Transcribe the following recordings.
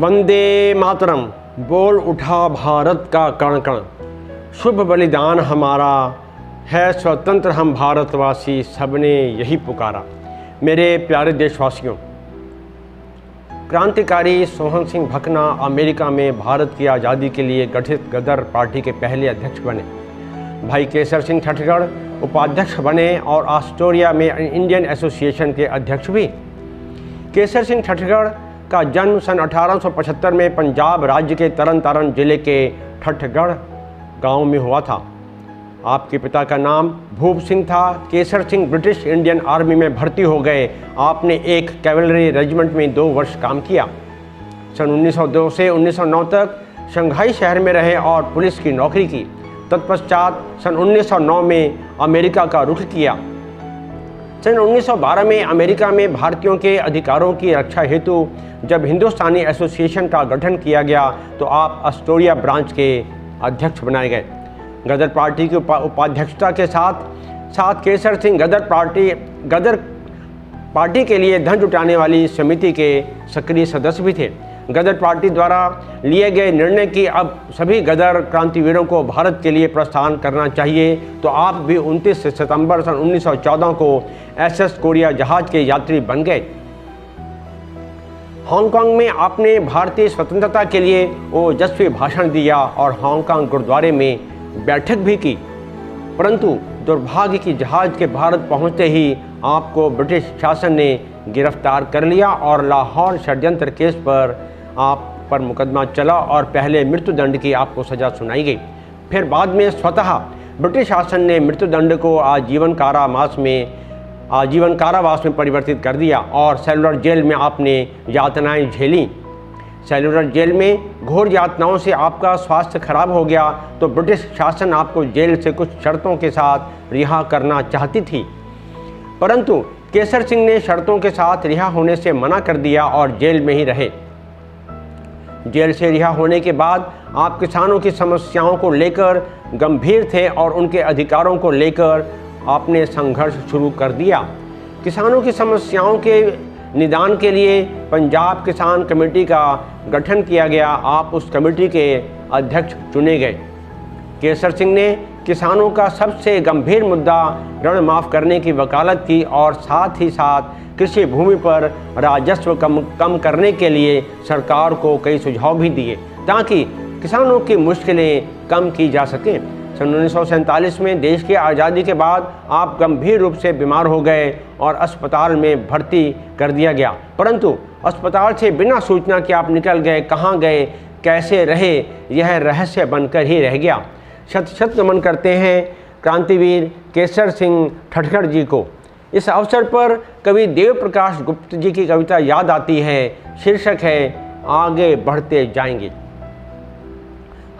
वंदे मातरम बोल उठा भारत का कण कण, शुभ बलिदान हमारा है स्वतंत्र हम भारतवासी, सबने यही पुकारा। मेरे प्यारे देशवासियों, क्रांतिकारी सोहन सिंह भकना अमेरिका में भारत की आज़ादी के लिए गठित गदर पार्टी के पहले अध्यक्ष बने। भाई केसर सिंह ठठगढ़ उपाध्यक्ष बने और ऑस्ट्रेलिया में इंडियन एसोसिएशन के अध्यक्ष भी। केसर सिंह ठठगढ़ का जन्म सन 1875 में पंजाब राज्य के तरन तारण जिले के ठठगढ़ गांव में हुआ था। आपके पिता का नाम भूप सिंह था। Kesar Singh British Indian army में भर्ती हो गए। आपने एक कैवलरी रेजिमेंट में 2 वर्ष काम किया। सन 1902 से 1909 तक शंघाई शहर में रहे और पुलिस की नौकरी की। तत्पश्चात सन 1909 में अमेरिका का रुख किया। सन 1912 में अमेरिका में भारतीयों के अधिकारों की रक्षा हेतु जब हिंदुस्तानी एसोसिएशन का गठन किया गया तो आप ऑस्ट्रेलिया ब्रांच के अध्यक्ष बनाए गए। गदर पार्टी की उपाध्यक्षता के साथ केसर सिंह गदर पार्टी के लिए धन जुटाने वाली समिति के सक्रिय सदस्य भी थे। गदर पार्टी द्वारा लिए गए निर्णय कि अब सभी गदर क्रांतिवीरों को भारत के लिए प्रस्थान करना चाहिए, तो आप भी 29 सितंबर सन 1914 को SS कोरिया जहाज के यात्री बन गए। हांगकांग में आपने भारतीय स्वतंत्रता के लिए ओजस्वी भाषण दिया और हांगकांग गुरुद्वारे में बैठक भी की। परंतु दुर्भाग्य की जहाज के भारत पहुंचते ही आपको ब्रिटिश शासन ने गिरफ्तार कर लिया और लाहौर षड्यंत्र केस पर आप पर मुकदमा चला और पहले मृत्युदंड की आपको सज़ा सुनाई गई। फिर बाद में स्वतः ब्रिटिश शासन ने मृत्युदंड को आजीवन कारावास में परिवर्तित कर दिया और सेलुलर जेल में आपने यातनाएं झेली। सेलुलर जेल में घोर यातनाओं से आपका स्वास्थ्य खराब हो गया तो ब्रिटिश शासन आपको जेल से कुछ शर्तों के साथ रिहा करना चाहती थी, परंतु केसर सिंह ने शर्तों के साथ रिहा होने से मना कर दिया और जेल में ही रहे। जेल से रिहा होने के बाद आप किसानों की समस्याओं को लेकर गंभीर थे और उनके अधिकारों को लेकर आपने संघर्ष शुरू कर दिया। किसानों की समस्याओं के निदान के लिए पंजाब किसान कमेटी का गठन किया गया। आप उस कमेटी के अध्यक्ष चुने गए। केसर सिंह ने किसानों का सबसे गंभीर मुद्दा ऋण माफ़ करने की वकालत की और साथ ही साथ कृषि भूमि पर राजस्व कम करने के लिए सरकार को कई सुझाव भी दिए ताकि किसानों की मुश्किलें कम की जा सकें। सन 1947 में देश की आज़ादी के बाद आप गंभीर रूप से बीमार हो गए और अस्पताल में भर्ती कर दिया गया, परंतु अस्पताल से बिना सूचना कि आप निकल गए, कहाँ गए, कैसे रहे, यह रहस्य बनकर ही रह गया। शत शत नमन करते हैं क्रांतिवीर केसर सिंह ठठगढ़ जी को। इस अवसर पर कवि देव प्रकाश गुप्त जी की कविता याद आती है। शीर्षक है आगे बढ़ते जाएंगे।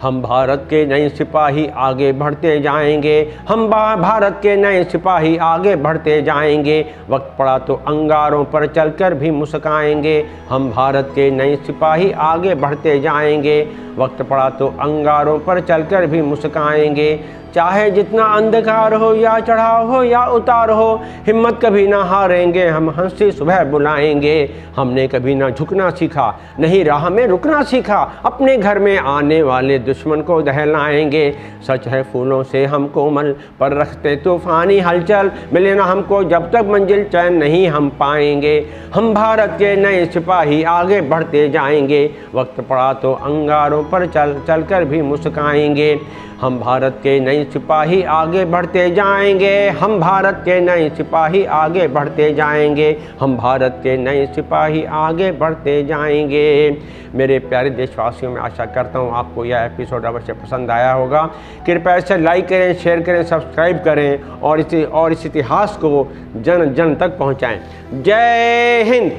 हम भारत के नए सिपाही आगे बढ़ते जाएंगे, हम भारत के नए सिपाही आगे बढ़ते जाएंगे। वक्त पड़ा तो अंगारों पर चलकर भी मुस्काएंगे, हम भारत के नए सिपाही आगे बढ़ते जाएंगे। वक्त पड़ा तो अंगारों पर चलकर भी मुस्काएंगे। चाहे जितना अंधकार हो या चढ़ाव हो या उतार हो, हिम्मत कभी ना हारेंगे, हम हंसी सुबह बुलाएंगे। हमने कभी ना झुकना सीखा, नहीं राह में रुकना सीखा, अपने घर में आने वाले दुश्मन को दहलाएंगे। सच है फूलों से हम कोमल पर रखते तूफानी हलचल, मिले ना हमको जब तक मंजिल चैन नहीं हम पाएंगे। हम भारत के नए सिपाही आगे बढ़ते जाएंगे। वक्त पड़ा तो अंगारों पर चल कर भी मुस्काएंगे। हम भारत के नए सिपाही आगे बढ़ते जाएंगे, हम भारत के नए सिपाही आगे बढ़ते जाएंगे, हम भारत के नए सिपाही आगे बढ़ते जाएंगे। मेरे प्यारे देशवासियों, मैं आशा करता हूँ आपको यह एपिसोड अवश्य पसंद आया होगा। कृपया इसे लाइक करें, शेयर करें, सब्सक्राइब करें और इस इतिहास को जन जन तक पहुँचाएँ। जय हिंद।